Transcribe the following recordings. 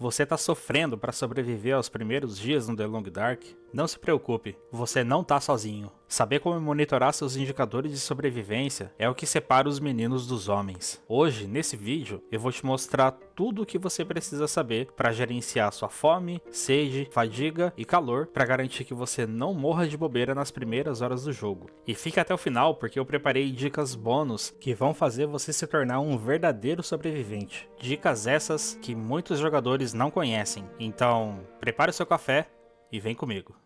Você tá sofrendo para sobreviver aos primeiros dias no The Long Dark? Não se preocupe, você não tá sozinho. Saber como monitorar seus indicadores de sobrevivência é o que separa os meninos dos homens. Hoje, nesse vídeo, eu vou te mostrar tudo o que você precisa saber para gerenciar sua fome, sede, fadiga e calor para garantir que você não morra de bobeira nas primeiras horas do jogo. E fique até o final porque eu preparei dicas bônus que vão fazer você se tornar um verdadeiro sobrevivente. Dicas essas que muitos jogadores não conhecem. Então, prepare o seu café e vem comigo.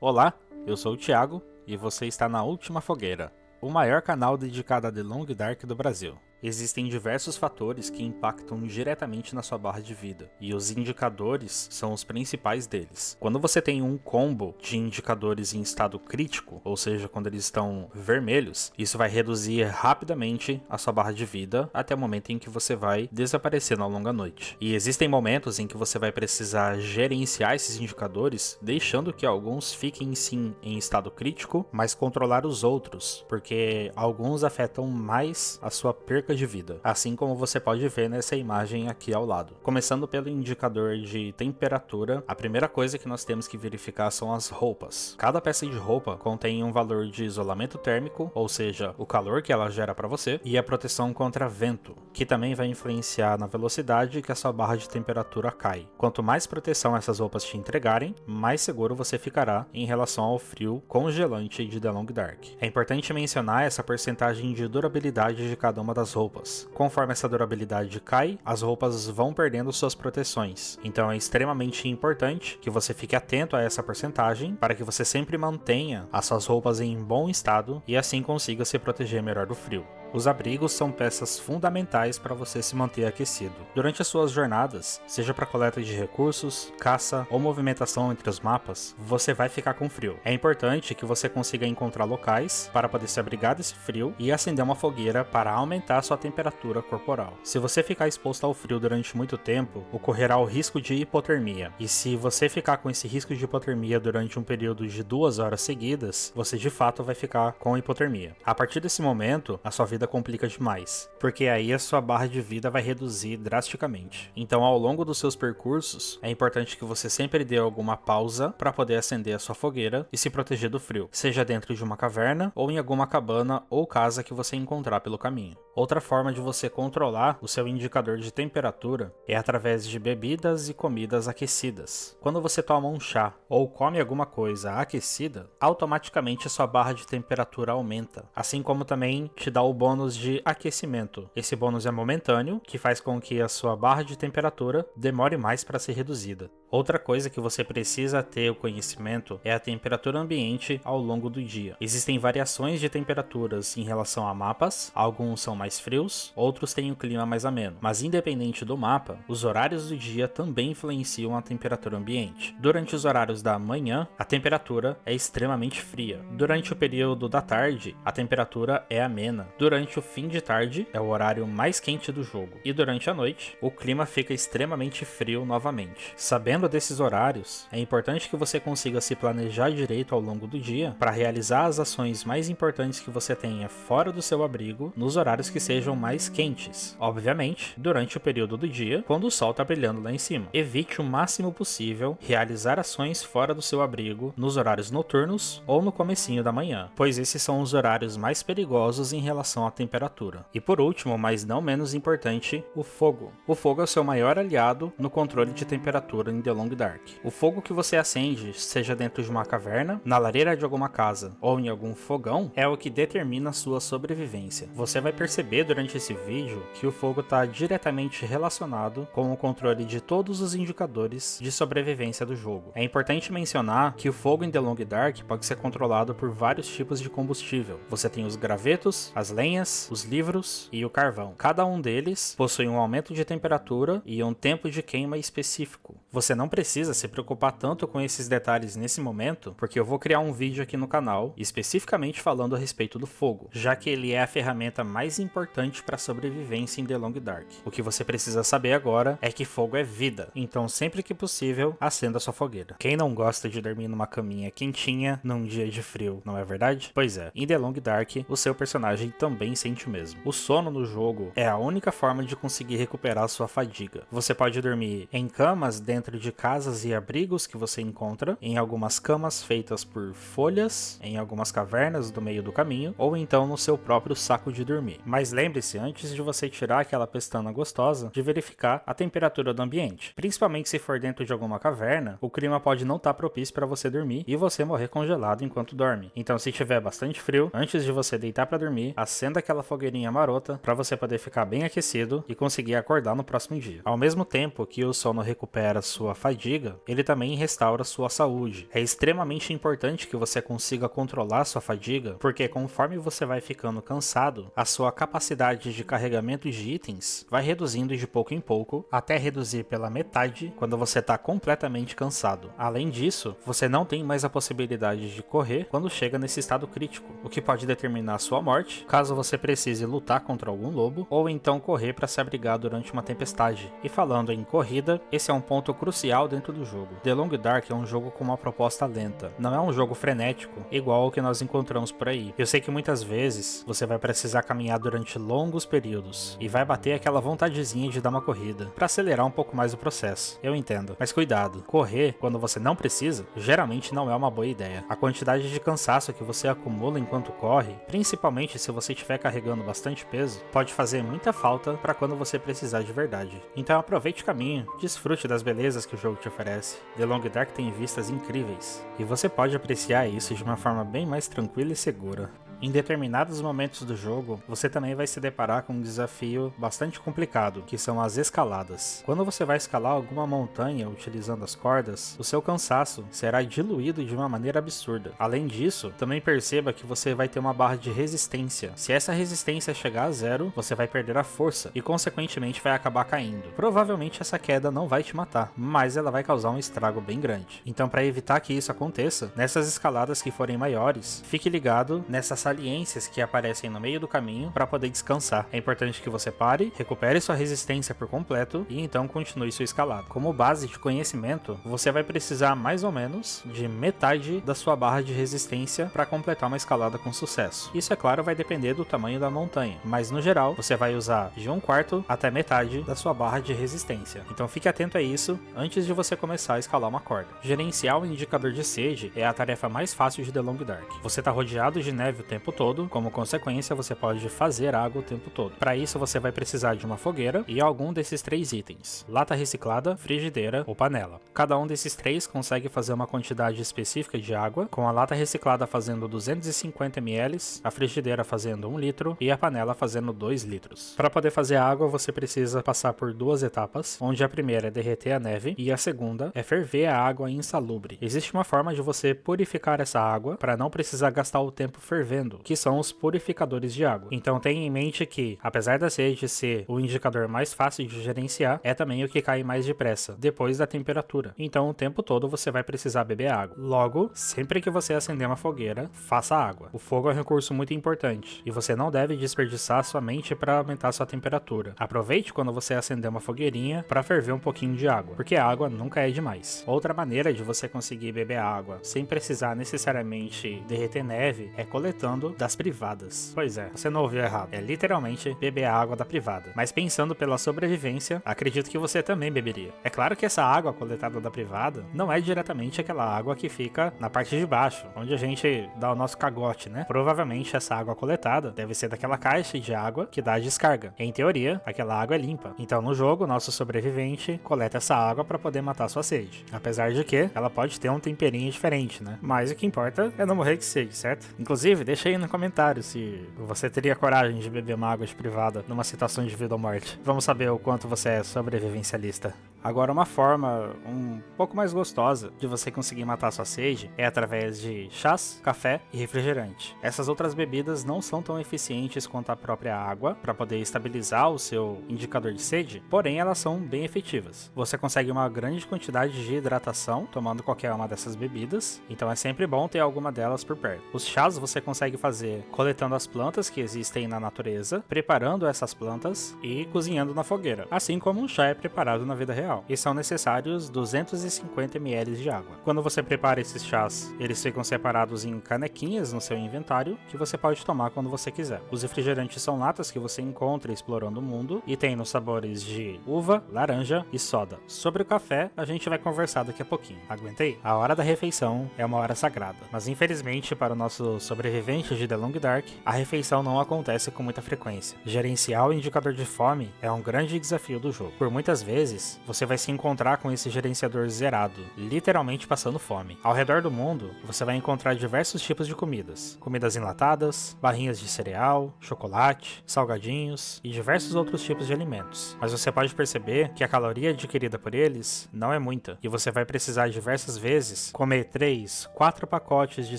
Olá, eu sou o Thiago e você está na Última Fogueira, o maior canal dedicado a The Long Dark do Brasil. Existem diversos fatores que impactam diretamente na sua barra de vida, e os indicadores são os principais deles. Quando você tem um combo de indicadores em estado crítico, ou seja, quando eles estão vermelhos, isso vai reduzir rapidamente a sua barra de vida até o momento em que você vai desaparecendo ao longo da noite. E existem momentos em que você vai precisar gerenciar esses indicadores, deixando que alguns fiquem sim em estado crítico, mas controlar os outros, porque alguns afetam mais a sua perca de vida, assim como você pode ver nessa imagem aqui ao lado. Começando pelo indicador de temperatura, a primeira coisa que nós temos que verificar são as roupas. Cada peça de roupa contém um valor de isolamento térmico, ou seja, o calor que ela gera para você, e a proteção contra vento, que também vai influenciar na velocidade que a sua barra de temperatura cai. Quanto mais proteção essas roupas te entregarem, mais seguro você ficará em relação ao frio congelante de The Long Dark. É importante mencionar essa porcentagem de durabilidade de cada uma das roupas. Conforme essa durabilidade cai, as roupas vão perdendo suas proteções. Então é extremamente importante que você fique atento a essa porcentagem para que você sempre mantenha as suas roupas em bom estado e assim consiga se proteger melhor do frio. Os abrigos são peças fundamentais para você se manter aquecido. Durante as suas jornadas, seja para coleta de recursos, caça ou movimentação entre os mapas, você vai ficar com frio. É importante que você consiga encontrar locais para poder se abrigar desse frio e acender uma fogueira para aumentar sua temperatura corporal. Se você ficar exposto ao frio durante muito tempo, ocorrerá o risco de hipotermia. E se você ficar com esse risco de hipotermia durante um período de 2 horas seguidas, você de fato vai ficar com hipotermia. A partir desse momento, a sua vida complica demais, porque aí a sua barra de vida vai reduzir drasticamente. Então, ao longo dos seus percursos, é importante que você sempre dê alguma pausa para poder acender a sua fogueira e se proteger do frio, seja dentro de uma caverna ou em alguma cabana ou casa que você encontrar pelo caminho. Outra forma de você controlar o seu indicador de temperatura é através de bebidas e comidas aquecidas. Quando você toma um chá ou come alguma coisa aquecida, automaticamente a sua barra de temperatura aumenta, assim como também te dá o bônus de aquecimento. Esse bônus é momentâneo, que faz com que a sua barra de temperatura demore mais para ser reduzida. Outra coisa que você precisa ter o conhecimento é a temperatura ambiente ao longo do dia. Existem variações de temperaturas em relação a mapas, alguns são mais frios, outros têm um clima mais ameno. Mas independente do mapa, os horários do dia também influenciam a temperatura ambiente. Durante os horários da manhã, a temperatura é extremamente fria. Durante o período da tarde, a temperatura é amena. Durante o fim de tarde, é o horário mais quente do jogo. E durante a noite, o clima fica extremamente frio novamente. Sabendo desses horários, é importante que você consiga se planejar direito ao longo do dia para realizar as ações mais importantes que você tenha fora do seu abrigo nos horários que sejam mais quentes. Obviamente, durante o período do dia, quando o sol está brilhando lá em cima. Evite o máximo possível realizar ações fora do seu abrigo nos horários noturnos ou no comecinho da manhã, pois esses são os horários mais perigosos em relação à temperatura. E por último, mas não menos importante, o fogo. O fogo é o seu maior aliado no controle de temperatura em The Long Dark. O fogo que você acende, seja dentro de uma caverna, na lareira de alguma casa ou em algum fogão, é o que determina a sua sobrevivência. Você vai perceber durante esse vídeo que o fogo está diretamente relacionado com o controle de todos os indicadores de sobrevivência do jogo. É importante mencionar que o fogo em The Long Dark pode ser controlado por vários tipos de combustível. Você tem os gravetos, as lenhas, os livros e o carvão. Cada um deles possui um aumento de temperatura e um tempo de queima específico. Você não precisa se preocupar tanto com esses detalhes nesse momento, porque eu vou criar um vídeo aqui no canal especificamente falando a respeito do fogo, já que ele é a ferramenta mais importante para a sobrevivência em The Long Dark. O que você precisa saber agora é que fogo é vida, então sempre que possível, acenda sua fogueira. Quem não gosta de dormir numa caminha quentinha num dia de frio, não é verdade? Pois é, em The Long Dark, o seu personagem também sente o mesmo. O sono no jogo é a única forma de conseguir recuperar sua fadiga. Você pode dormir em camas dentro de casas e abrigos que você encontra, em algumas camas feitas por folhas, em algumas cavernas do meio do caminho, ou então no seu próprio saco de dormir. Mas lembre-se, antes de você tirar aquela pestana gostosa, de verificar a temperatura do ambiente. Principalmente se for dentro de alguma caverna, o clima pode não estar propício para você dormir e você morrer congelado enquanto dorme. Então, se tiver bastante frio, antes de você deitar para dormir, acenda aquela fogueirinha marota para você poder ficar bem aquecido e conseguir acordar no próximo dia. Ao mesmo tempo que o sono recupera sua fadiga, ele também restaura sua saúde. É extremamente importante que você consiga controlar sua fadiga, porque conforme você vai ficando cansado, a sua capacidade de carregamento de itens vai reduzindo de pouco em pouco, até reduzir pela metade quando você está completamente cansado. Além disso, você não tem mais a possibilidade de correr quando chega nesse estado crítico, o que pode determinar a sua morte, caso você precise lutar contra algum lobo, ou então correr para se abrigar durante uma tempestade. E falando em corrida, esse é um ponto crucial dentro do jogo. The Long Dark é um jogo com uma proposta lenta, não é um jogo frenético, igual ao que nós encontramos por aí. Eu sei que muitas vezes você vai precisar caminhar durante longos períodos, e vai bater aquela vontadezinha de dar uma corrida, para acelerar um pouco mais o processo. Eu entendo, mas cuidado, correr quando você não precisa, geralmente não é uma boa ideia. A quantidade de cansaço que você acumula enquanto corre, principalmente se você estiver carregando bastante peso, pode fazer muita falta para quando você precisar de verdade. Então aproveite o caminho, desfrute das belezas que o jogo te oferece. The Long Dark tem vistas incríveis, e você pode apreciar isso de uma forma bem mais tranquila e segura. Em determinados momentos do jogo, você também vai se deparar com um desafio bastante complicado, que são as escaladas. Quando você vai escalar alguma montanha utilizando as cordas, o seu cansaço será diluído de uma maneira absurda. Além disso, também perceba que você vai ter uma barra de resistência. Se essa resistência chegar a zero, você vai perder a força e consequentemente vai acabar caindo. Provavelmente essa queda não vai te matar, mas ela vai causar um estrago bem grande. Então, para evitar que isso aconteça, nessas escaladas que forem maiores, fique ligado nessas saliências que aparecem no meio do caminho para poder descansar. É importante que você pare, recupere sua resistência por completo e então continue sua escalada. Como base de conhecimento, você vai precisar mais ou menos de metade da sua barra de resistência para completar uma escalada com sucesso. Isso, é claro, vai depender do tamanho da montanha, mas no geral você vai usar de 1/4 até metade da sua barra de resistência. Então fique atento a isso antes de você começar a escalar uma corda. Gerenciar o indicador de sede é a tarefa mais fácil de The Long Dark. Você está rodeado de neve o tempo todo, como consequência você pode fazer água o tempo todo. Para isso você vai precisar de uma fogueira e algum desses 3 itens: lata reciclada, frigideira ou panela. Cada um desses 3 consegue fazer uma quantidade específica de água, com a lata reciclada fazendo 250 ml, a frigideira fazendo 1 litro e a panela fazendo 2 litros. Para poder fazer água você precisa passar por 2 etapas, onde a primeira é derreter a neve e a segunda é ferver a água insalubre. Existe uma forma de você purificar essa água para não precisar gastar o tempo fervendo, que são os purificadores de água. Então tenha em mente que, apesar da sede ser o indicador mais fácil de gerenciar, é também o que cai mais depressa, depois da temperatura. Então o tempo todo você vai precisar beber água. Logo, sempre que você acender uma fogueira, faça água. O fogo é um recurso muito importante, e você não deve desperdiçar somente para aumentar sua temperatura. Aproveite quando você acender uma fogueirinha para ferver um pouquinho de água, porque a água nunca é demais. Outra maneira de você conseguir beber água sem precisar necessariamente derreter neve é coletando das privadas. Pois é, você não ouviu errado. É literalmente beber a água da privada. Mas pensando pela sobrevivência, acredito que você também beberia. É claro que essa água coletada da privada não é diretamente aquela água que fica na parte de baixo, onde a gente dá o nosso cagote, né? Provavelmente essa água coletada deve ser daquela caixa de água que dá a descarga. Em teoria, aquela água é limpa. Então no jogo, nosso sobrevivente coleta essa água para poder matar sua sede. Apesar de que ela pode ter um temperinho diferente, né? Mas o que importa é não morrer de sede, certo? Inclusive, deixa aí no comentário se você teria coragem de beber uma água de privada numa situação de vida ou morte. Vamos saber o quanto você é sobrevivencialista. Agora, uma forma um pouco mais gostosa de você conseguir matar sua sede é através de chás, café e refrigerante. Essas outras bebidas não são tão eficientes quanto a própria água para poder estabilizar o seu indicador de sede, porém elas são bem efetivas. Você consegue uma grande quantidade de hidratação tomando qualquer uma dessas bebidas, então é sempre bom ter alguma delas por perto. Os chás você consegue fazer coletando as plantas que existem na natureza, preparando essas plantas e cozinhando na fogueira, assim como um chá é preparado na vida real. E são necessários 250 ml de água. Quando você prepara esses chás, eles ficam separados em canequinhas no seu inventário, que você pode tomar quando você quiser. Os refrigerantes são latas que você encontra explorando o mundo e tem nos sabores de uva, laranja e soda. Sobre o café, a gente vai conversar daqui a pouquinho. Aguentei? A hora da refeição é uma hora sagrada, mas infelizmente para o nosso sobrevivente de The Long Dark, a refeição não acontece com muita frequência. Gerenciar o indicador de fome é um grande desafio do jogo. Por muitas vezes, você vai se encontrar com esse gerenciador zerado, literalmente passando fome. Ao redor do mundo, você vai encontrar diversos tipos de comidas. Comidas enlatadas, barrinhas de cereal, chocolate, salgadinhos e diversos outros tipos de alimentos. Mas você pode perceber que a caloria adquirida por eles não é muita, e você vai precisar diversas vezes comer 3, 4 pacotes de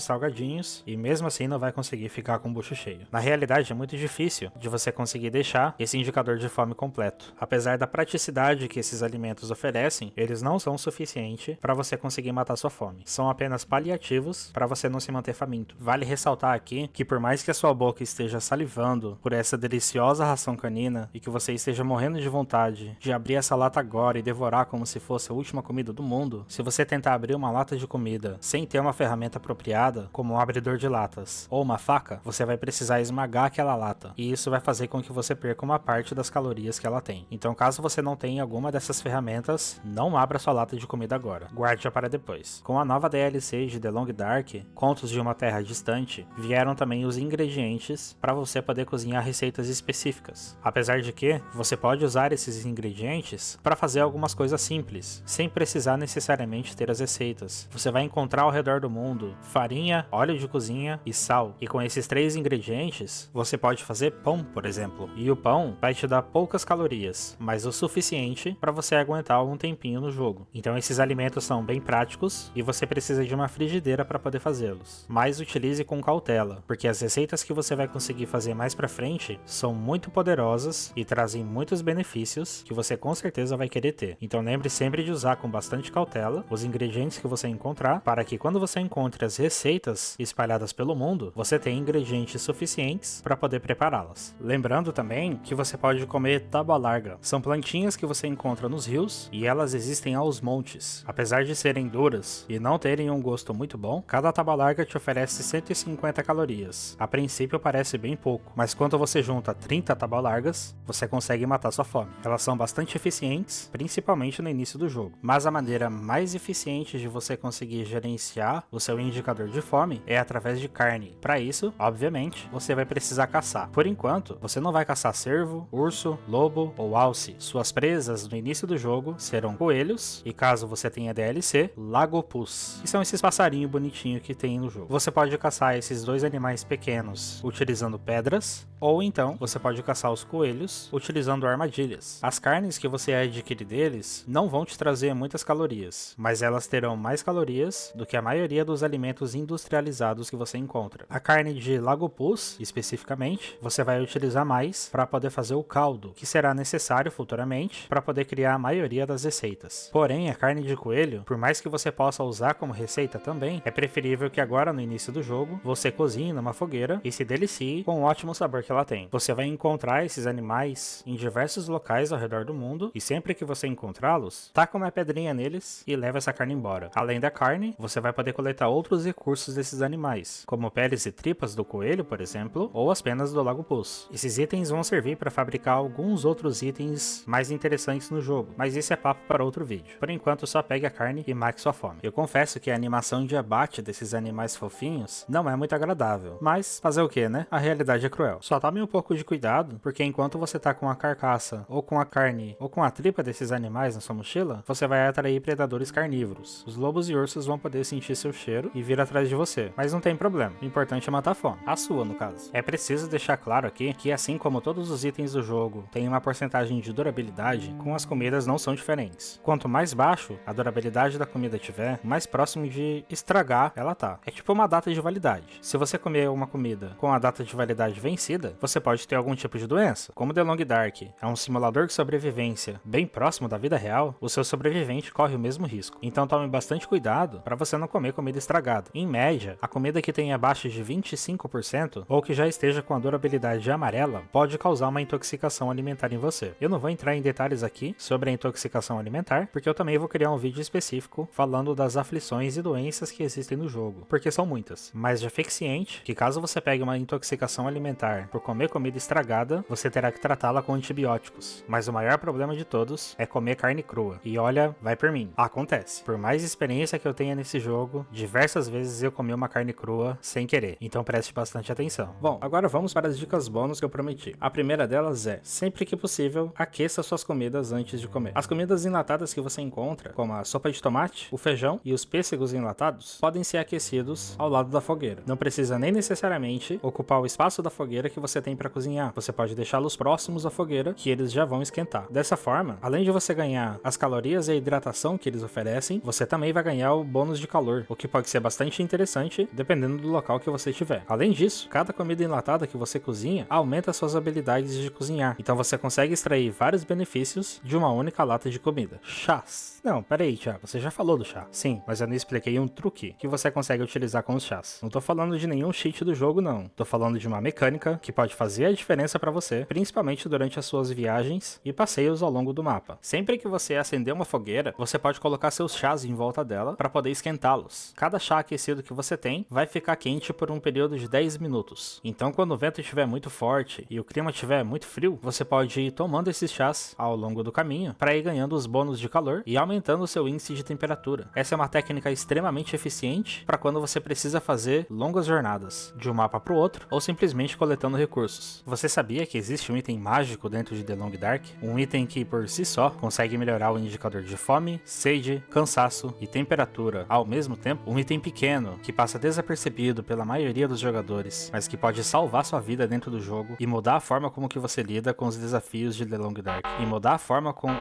salgadinhos e mesmo assim não vai conseguir ficar com o bucho cheio. Na realidade, é muito difícil de você conseguir deixar esse indicador de fome completo. Apesar da praticidade que esses alimentos oferecem, eles não são o suficiente para você conseguir matar sua fome. São apenas paliativos para você não se manter faminto. Vale ressaltar aqui que por mais que a sua boca esteja salivando por essa deliciosa ração canina e que você esteja morrendo de vontade de abrir essa lata agora e devorar como se fosse a última comida do mundo, se você tentar abrir uma lata de comida sem ter uma ferramenta apropriada, como um abridor de latas ou uma faca, você vai precisar esmagar aquela lata, e isso vai fazer com que você perca uma parte das calorias que ela tem. Então, caso você não tenha alguma dessas ferramentas, não abra sua lata de comida agora, guarde-a para depois. Com a nova DLC de The Long Dark, Contos de uma Terra Distante, vieram também os ingredientes para você poder cozinhar receitas específicas. Apesar de que você pode usar esses ingredientes para fazer algumas coisas simples, sem precisar necessariamente ter as receitas. Você vai encontrar ao redor do mundo farinha, óleo de cozinha e sal, e com esses 3 ingredientes você pode fazer pão, por exemplo, e o pão vai te dar poucas calorias, mas o suficiente para você aguentar algum tempinho no jogo. Então esses alimentos são bem práticos e você precisa de uma frigideira para poder fazê-los, mas utilize com cautela, porque as receitas que você vai conseguir fazer mais pra frente são muito poderosas e trazem muitos benefícios que você com certeza vai querer ter. Então lembre sempre de usar com bastante cautela os ingredientes que você encontrar, para que quando você encontre as receitas espalhadas pelo mundo, você tenha ingredientes suficientes para poder prepará-las. Lembrando também que você pode comer tábua larga. São plantinhas que você encontra nos rios e elas existem aos montes. Apesar de serem duras e não terem um gosto muito bom, cada tábua larga te oferece 150 calorias. A princípio parece bem pouco, mas quando você junta 30 tábuas largas, você consegue matar sua fome. Elas são bastante eficientes, principalmente no início do jogo, mas a maneira mais eficiente de você conseguir gerenciar o seu indicador de fome é através de carne. Para isso, obviamente, você vai precisar caçar. Por enquanto, você não vai caçar cervo, urso, lobo ou alce. Suas presas no início do jogo serão coelhos e, caso você tenha DLC, lagopus, que são esses passarinhos bonitinhos que tem no jogo. Você pode caçar esses 2 animais pequenos utilizando pedras, ou então você pode caçar os coelhos utilizando armadilhas. As carnes que você adquire deles não vão te trazer muitas calorias, mas elas terão mais calorias do que a maioria dos alimentos industrializados que você encontra. A carne de lagopus, especificamente, você vai utilizar mais para poder fazer o caldo, que será necessário futuramente para poder criar a maioria das receitas. Porém, a carne de coelho, por mais que você possa usar como receita também, é preferível que agora no início do jogo você cozinhe numa fogueira e se delicie com o ótimo sabor que ela tem. Você vai encontrar esses animais em diversos locais ao redor do mundo e sempre que você encontrá-los, taca uma pedrinha neles e leva essa carne embora. Além da carne, você vai poder coletar outros recursos desses animais, como peles e tripas do coelho, por exemplo, ou as penas do lagopus. Esses itens vão servir para fabricar alguns outros itens mais interessantes no jogo, mas isso é papo para outro vídeo. Por enquanto, só pegue a carne e mate sua fome. Eu confesso que a animação de abate desses animais fofinhos não é muito agradável, mas fazer o que, né? A realidade é cruel. Sua tome um pouco de cuidado, porque enquanto você tá com a carcaça, ou com a carne, ou com a tripa desses animais na sua mochila, você vai atrair predadores carnívoros. Os lobos e ursos vão poder sentir seu cheiro e vir atrás de você, mas não tem problema, o importante é matar a fome, a sua no caso. É preciso deixar claro aqui que assim como todos os itens do jogo têm uma porcentagem de durabilidade, com as comidas não são diferentes. Quanto mais baixo a durabilidade da comida tiver, mais próximo de estragar ela tá. É tipo uma data de validade. Se você comer uma comida com a data de validade vencida, você pode ter algum tipo de doença. Como The Long Dark é um simulador de sobrevivência bem próximo da vida real, o seu sobrevivente corre o mesmo risco. Então tome bastante cuidado para você não comer comida estragada. Em média, a comida que tenha abaixo de 25% ou que já esteja com a durabilidade amarela pode causar uma intoxicação alimentar em você. Eu não vou entrar em detalhes aqui sobre a intoxicação alimentar, porque eu também vou criar um vídeo específico falando das aflições e doenças que existem no jogo, porque são muitas. Mas já fique ciente que caso você pegue uma intoxicação alimentar por comer comida estragada, você terá que tratá-la com antibióticos. Mas o maior problema de todos é comer carne crua. E olha, vai por mim. Acontece. Por mais experiência que eu tenha nesse jogo, diversas vezes eu comi uma carne crua sem querer. Então preste bastante atenção. Bom, agora vamos para as dicas bônus que eu prometi. A primeira delas é, sempre que possível, aqueça suas comidas antes de comer. As comidas enlatadas que você encontra, como a sopa de tomate, o feijão e os pêssegos enlatados, podem ser aquecidos ao lado da fogueira. Não precisa nem necessariamente ocupar o espaço da fogueira que você tem para cozinhar. Você pode deixá-los próximos à fogueira, que eles já vão esquentar. Dessa forma, além de você ganhar as calorias e a hidratação que eles oferecem, você também vai ganhar o bônus de calor, o que pode ser bastante interessante dependendo do local que você estiver. Além disso, cada comida enlatada que você cozinha aumenta suas habilidades de cozinhar, então você consegue extrair vários benefícios de uma única lata de comida. Chás. Não, peraí, Thiago, você já falou do chá. Sim, mas eu não expliquei um truque que você consegue utilizar com os chás. Não tô falando de nenhum cheat do jogo, não. Tô falando de uma mecânica que pode fazer a diferença pra você, principalmente durante as suas viagens e passeios ao longo do mapa. Sempre que você acender uma fogueira, você pode colocar seus chás em volta dela para poder esquentá-los. Cada chá aquecido que você tem vai ficar quente por um período de 10 minutos. Então, quando o vento estiver muito forte e o clima estiver muito frio, você pode ir tomando esses chás ao longo do caminho para ir ganhando os bônus de calor e aumentando o seu índice de temperatura. Essa é uma técnica extremamente eficiente para quando você precisa fazer longas jornadas de um mapa para o outro ou simplesmente coletando recursos. Você sabia que existe um item mágico dentro de The Long Dark? Um item que por si só consegue melhorar o indicador de fome, sede, cansaço e temperatura ao mesmo tempo? Um item pequeno que passa desapercebido pela maioria dos jogadores, mas que pode salvar sua vida dentro do jogo e mudar a forma como que você lida com os desafios de The Long Dark. E mudar a forma com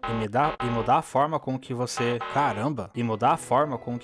que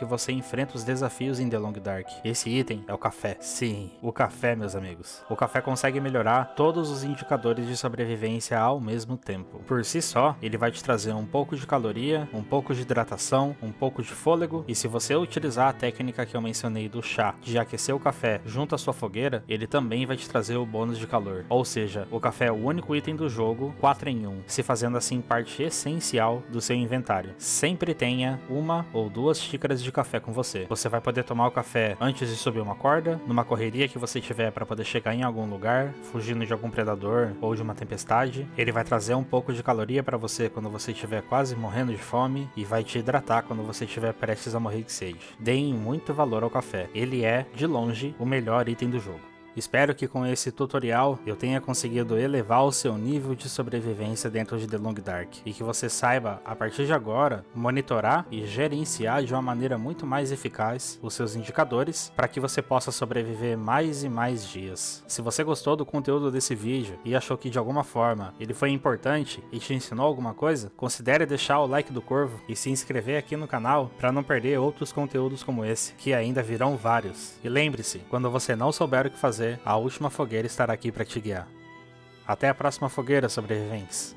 você enfrenta os desafios em The Long Dark. Esse item é o café. Sim, o café, meus amigos. O café consegue melhorar todos os indicadores de sobrevivência ao mesmo tempo. Por si só, ele vai te trazer um pouco de caloria, um pouco de hidratação, um pouco de fôlego, e se você utilizar a técnica que eu mencionei do chá, de aquecer o café junto à sua fogueira, ele também vai te trazer o bônus de calor. Ou seja, o café é o único item do jogo 4 em 1, se fazendo assim parte essencial do seu inventário. Sempre tenha uma ou duas xícaras de café com você. Você vai poder tomar o café antes de subir uma corda, numa correria que você tiver para poder chegar em algum lugar, fugindo de algum predador ou de uma tempestade. Ele vai trazer um pouco de caloria para você quando você estiver quase morrendo de fome e vai te hidratar quando você estiver prestes a morrer de sede. Deem muito valor ao café. Ele é, de longe, o melhor item do jogo. Espero que com esse tutorial eu tenha conseguido elevar o seu nível de sobrevivência dentro de The Long Dark e que você saiba, a partir de agora, monitorar e gerenciar de uma maneira muito mais eficaz os seus indicadores para que você possa sobreviver mais e mais dias. Se você gostou do conteúdo desse vídeo e achou que de alguma forma ele foi importante e te ensinou alguma coisa, considere deixar o like do Corvo e se inscrever aqui no canal para não perder outros conteúdos como esse, que ainda virão vários. E lembre-se, quando você não souber o que fazer, a última fogueira estará aqui para te guiar. Até a próxima fogueira, sobreviventes!